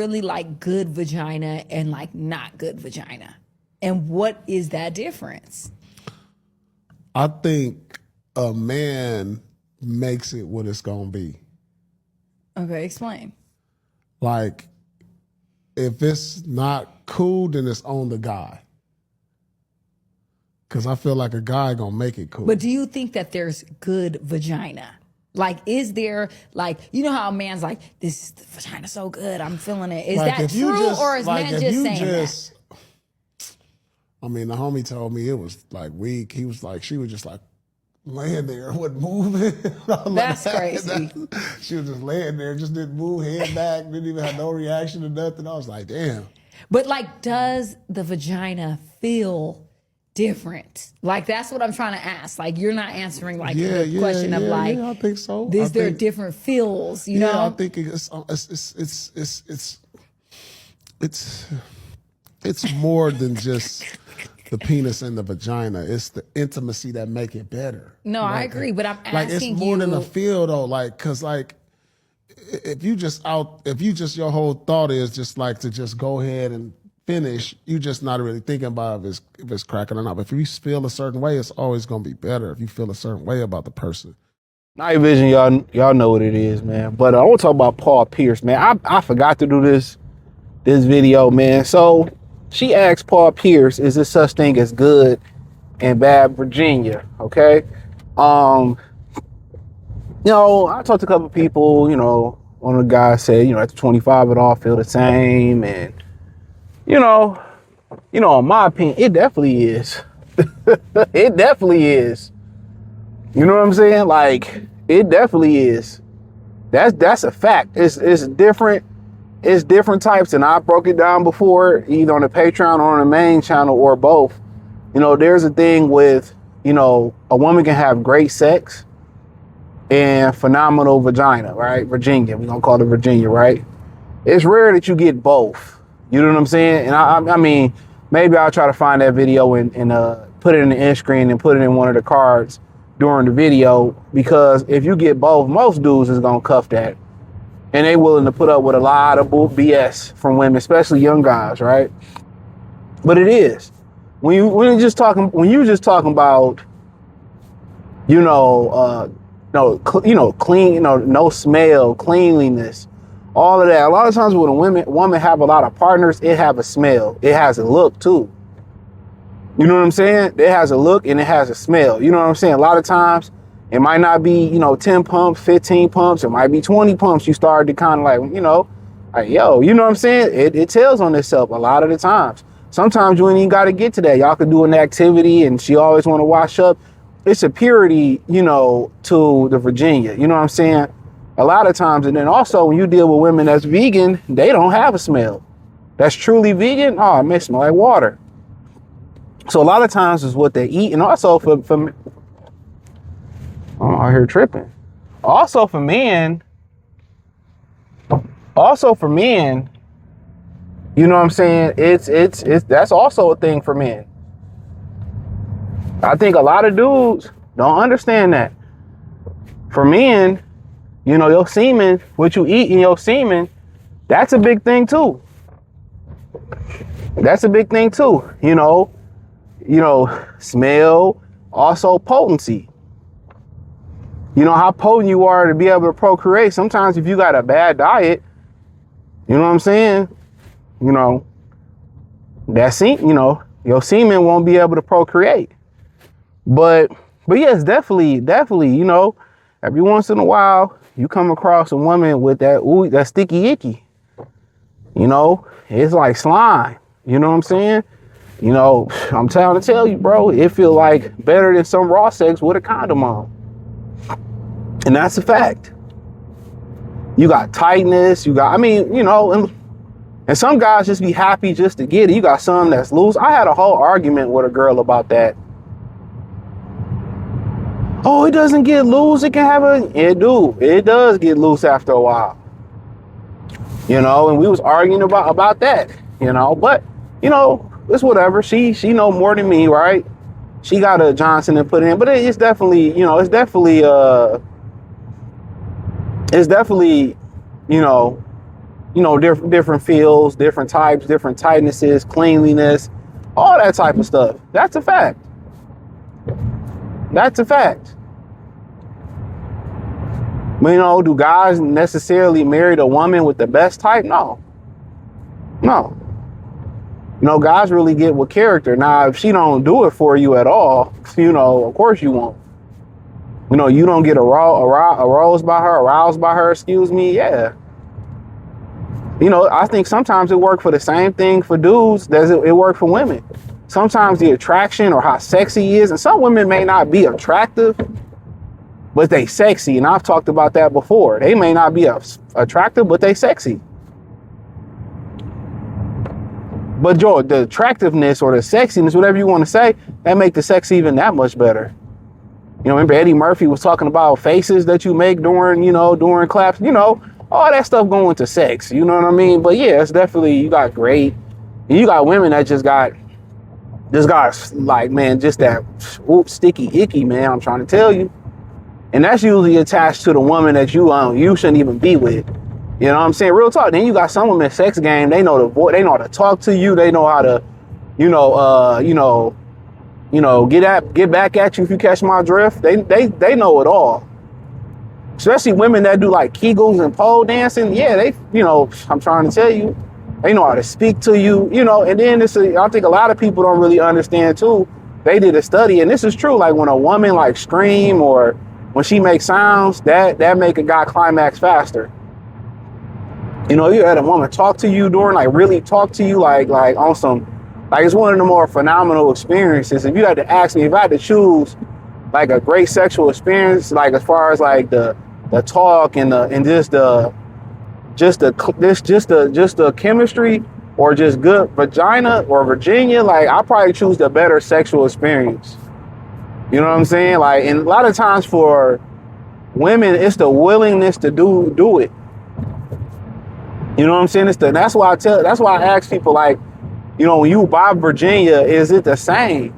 really like good vagina and like not good vagina? And what is that difference? I think a man makes it what it's gonna be. Okay, explain. Like, if it's not cool, then it's on the guy. Because I feel like a guy gonna make it cool. But do you think that there's good vagina? Like, is there, like, you know how a man's like, this vagina so good, I'm feeling it. Is Like, that if you true, just- or is like, men if just you saying just- I mean, the homie told me it was like weak. He was like, she was just like laying there, wasn't moving. That's crazy. She was just laying there, just didn't move, head back, didn't even have no reaction to nothing. I was like, damn. that? But, like, does the vagina feel different? Like, that's what I'm trying to ask. Like, you're not answering, like, the question of, like, I think so. is I there think- different feels, you Yeah, know? I think it's more than just the penis and the vagina. It's the intimacy that make it better. No, I agree, but I'm Like, it's asking more you. than a feel though. Like, cause like, if you just your whole thought is just like to just go ahead and finish, you just not really thinking about if it's cracking or not. But if you feel a certain way, it's always gonna be better if you feel a certain way about the person. Night Vision, y'all know what it is, man. But I want to talk about Paul Pierce, man. I forgot to do this video, man. So she asked Paul Pierce, is there such thing as good and bad Virginia? Okay. I talked to a couple people, one of the guys said, after 25 it all feel the same. And, in my opinion, it definitely is. It definitely is. You know what I'm saying? Like, it definitely is. That's a fact. It's different. It's different types, and I broke it down before, either on the Patreon or on the main channel or both. There's a thing with, a woman can have great sex and phenomenal vagina, right? Virginia, we're gonna call it Virginia, right? It's rare that you get both. You know what I'm saying? And I mean, maybe I'll try to find that video and put it in the end screen and put it in one of the cards during the video, because if you get both, most dudes is gonna cuff that. And they willing to put up with a lot of BS from women, especially young guys, right? But it is. When you just talking about, clean, no smell, cleanliness, all of that. A lot of times when a woman have a lot of partners, it have a smell. It has a look too. You know what I'm saying? It has a look and it has a smell. You know what I'm saying? A lot of times it might not be, 10 pumps, 15 pumps. It might be 20 pumps. You start to kind of like, yo, you know what I'm saying? It tells on itself a lot of the times. Sometimes you ain't even got to get to that. Y'all could do an activity and she always want to wash up. It's a purity, to the Virginia. You know what I'm saying? A lot of times. And then also when you deal with women that's vegan, they don't have a smell. That's truly vegan. Oh, it may smell like water. So a lot of times is what they eat. And also for I'm out here tripping. Also for men, you know what I'm saying? It's that's also a thing for men. I think a lot of dudes don't understand that. For men, your semen, what you eat in your semen, that's a big thing too. That's a big thing too. Smell, also potency. How potent you are to be able to procreate. Sometimes if you got a bad diet, you know what I'm saying? Your semen won't be able to procreate. But yes, definitely, every once in a while you come across a woman with that sticky icky. It's like slime. You know what I'm saying? I'm trying to tell you, bro, it feel like better than some raw sex with a condom on. And that's a fact. You got tightness, and some guys just be happy just to get it. You got some that's loose. I had a whole argument with a girl about that. Oh, it doesn't get loose. It can have it does get loose after a while. And we was arguing about that, but it's whatever. She know more than me, right? She got a Johnson and put it in, but it's definitely, different feels, different types, different tightnesses, cleanliness, all that type of stuff. That's a fact. That's a fact. But, do guys necessarily marry the woman with the best type? No. Guys really get with character. Now, if she don't do it for you at all, of course you won't. You don't get aroused by her, excuse me. Yeah. I think sometimes it worked for the same thing for dudes as it worked for women. Sometimes the attraction or how sexy he is, and some women may not be attractive, but they sexy. And I've talked about that before. They may not be attractive, but they sexy. But the attractiveness or the sexiness, whatever you want to say, that make the sex even that much better. Remember Eddie Murphy was talking about faces that you make during claps, all that stuff going to sex, you know what I mean? But yeah, it's definitely, you got great, and you got women that just got like, man, just that sticky icky, man, I'm trying to tell you. And that's usually attached to the woman that you shouldn't even be with. You know what I'm saying? Real talk. Then you got some women sex game, they know they know how to talk to you, they know how to, get back at you if you catch my drift. They know it all. Especially women that do like Kegels and pole dancing. Yeah, I'm trying to tell you, they know how to speak to you, and then I think a lot of people don't really understand too. They did a study, and this is true. Like when a woman like scream or when she makes sounds, that make a guy climax faster. You had a woman talk to you really talk to you like on some, like it's one of the more phenomenal experiences. If you had to ask me, if I had to choose like a great sexual experience, like as far as like the talk and just the chemistry or just good vagina or Virginia, like I probably choose the better sexual experience. You know what I'm saying? Like, and a lot of times for women, it's the willingness to do it. You know what I'm saying? That's why I ask people, like, when you buy Virginia, is it the same?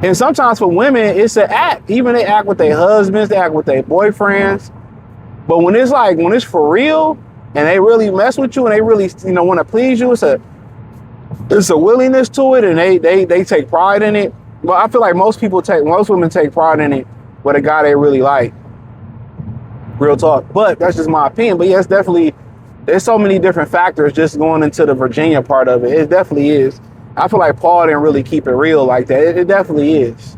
And sometimes for women, it's an act. Even they act with their husbands, they act with their boyfriends. But when it's for real and they really mess with you and they really, want to please you, it's a willingness to it, and they take pride in it. Well, I feel like most women take pride in it with a guy they really like. Real talk. But that's just my opinion. But yeah, it's definitely, there's so many different factors just going into the Virginia part of it. It definitely is. I feel like Paul didn't really keep it real like that. It definitely is.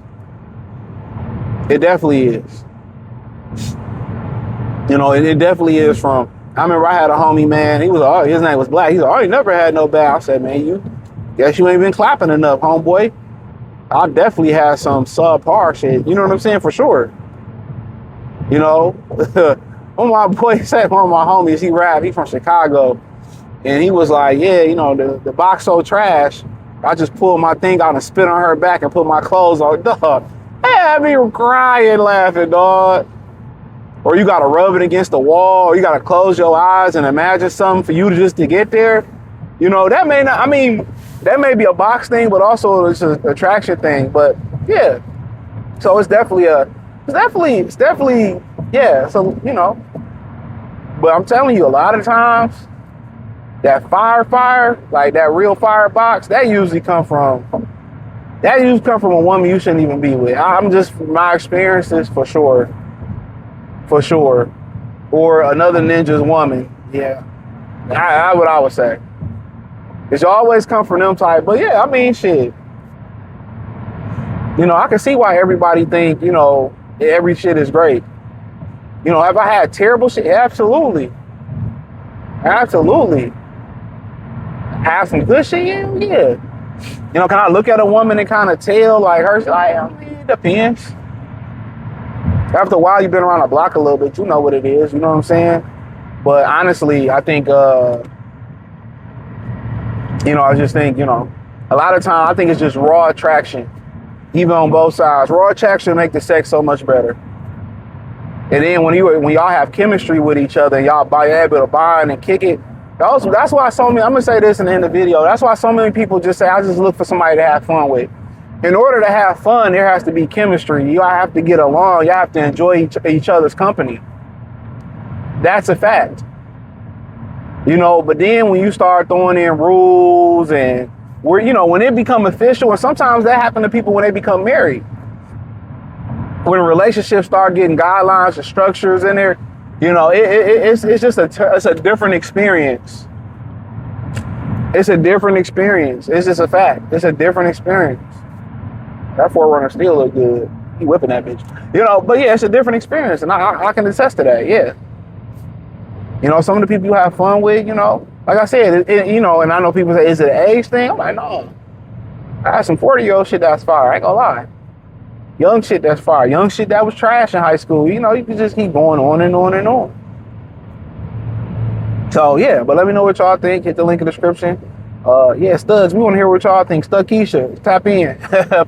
It definitely is. It definitely is I remember I had a homie, man, his name was Black. He's like, you never had no bad. I said, man, you guess you ain't been clapping enough, homeboy. I definitely had some subpar shit. You know what I'm saying? For sure. One of my boys said, one of my homies, he rap, he from Chicago. And he was like, yeah, the box so trash. I just pulled my thing out and spit on her back and put my clothes on. Dog, they had me crying, laughing, dog. Or you got to rub it against the wall. Or you got to close your eyes and imagine something for you to get there. That may not, that may be a box thing, but also it's an attraction thing. But yeah, so it's definitely, yeah. So, but I'm telling you, a lot of times that fire, like that real fire box, that usually come from a woman you shouldn't even be with. I'm just, my experiences for sure. Or another ninja's woman. Yeah. That's what I would say. It should always come from them type. But yeah, shit. I can see why everybody think, every shit is great. Have I had terrible shit? Absolutely. Have some good shit? Yeah. Can I look at a woman and kind of tell, like, her, like, it depends. After a while, you've been around the block a little bit, you know what it is, you know what I'm saying? But honestly, I think, I just think, a lot of time, I think it's just raw attraction, even on both sides. Raw attraction make the sex so much better. And then when y'all have chemistry with each other, and y'all able to bond and kick it, that's why I'm going to say this in the end of the video, that's why so many people just say, I just look for somebody to have fun with. In order to have fun, there has to be chemistry. You have to get along. You have to enjoy each other's company. That's a fact. You know, but then when you start throwing in rules and where, you know, when it become official, and sometimes that happen to people when they become married. When relationships start getting guidelines and structures in there, you know, it's just it's a different experience. It's a different experience. It's just a fact. It's a different experience. That 4Runner still look good. He whipping that bitch. You know, but yeah, it's a different experience, and I can attest to that. Yeah. You know, some of the people you have fun with, you know, like I said, you know, and I know people say, is it an age thing? I'm like, no. I had some 40-year-old shit that's fire. I ain't gonna lie. Young shit that's fire. Young shit that was trash in high school. You know, you can just keep going on and on and on. So, yeah, but let me know what y'all think. Hit the link in the description. Yeah, Studs, we want to hear what y'all think. Stud Keisha, tap in.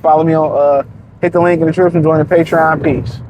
Follow me on, hit the link in the description. Join the Patreon. Peace.